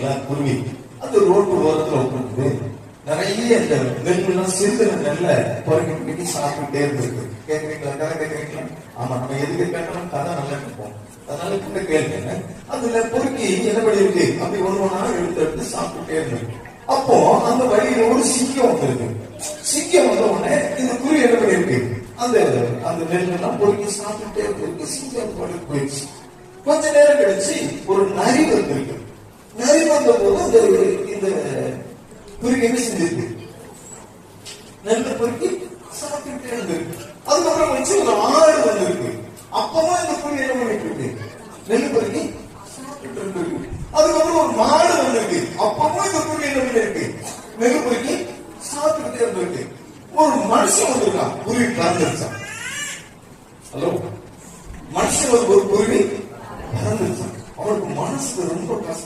பாத்தீங்களா குருவி அந்த ரோட்டு ஓரத்துல உட்காந்து நிறைய இந்த நெல்லாம் சிறுகிற நெல்ல பொறுக்கி சாப்பிட்டுட்டே இருந்திருக்கு. கேட்கறீங்களா? கதை கேட்கறீங்களா? ஆமா, நம்ம எதுக்கு கேட்டாலும் கதை நல்லா கேட்போம். அதனால கிட்ட கேளுங்க. அதுல பொறுக்கி என்ன பண்ணிருக்கு அப்படி ஒண்ணு எடுத்து சாப்பிட்டுட்டே இருந்திருக்கு. அப்போ அந்த வழியில ஒரு சிங்கம் வந்திருக்கு. சிங்கம் வந்த உடனே இந்த குருவி என்ன பண்ணிருக்கு அந்த அந்த நெல்லாம் பொறுக்கி சாப்பிட்டுட்டே இருக்கு. சிங்கம் போயிடுச்சு. கொஞ்ச நேரம் கழிச்சு ஒரு நரி வந்திருக்கு. நரி வந்த போது அந்த இந்த குருவி என்ன செஞ்சிருக்கு நெல்லை பொறுக்கி சாப்பிட்டுட்டே இருந்திருக்கு. அதுக்கப்புறம் வச்சு ஒரு ஆடு வந்திருக்கு. அப்பதான் இந்த குருவி என்ன பண்ணிட்டு இருக்கு நெல் பொறுக்கி சாப்பிட்டு இருந்திருக்கு. அதுக்கப்புறம் ஒரு மாடு வந்திருக்கு. அப்பவும் இந்த குருவி என்ன பண்ணிருக்கு நெல் பொறுக்கி சாப்பிட்டுட்டே இருந்திருக்கு. ஒரு மனுஷன் வந்திருக்கான். குருவி கலந்துருச்சான். ஹலோ, மனுஷன் ஒரு குருவி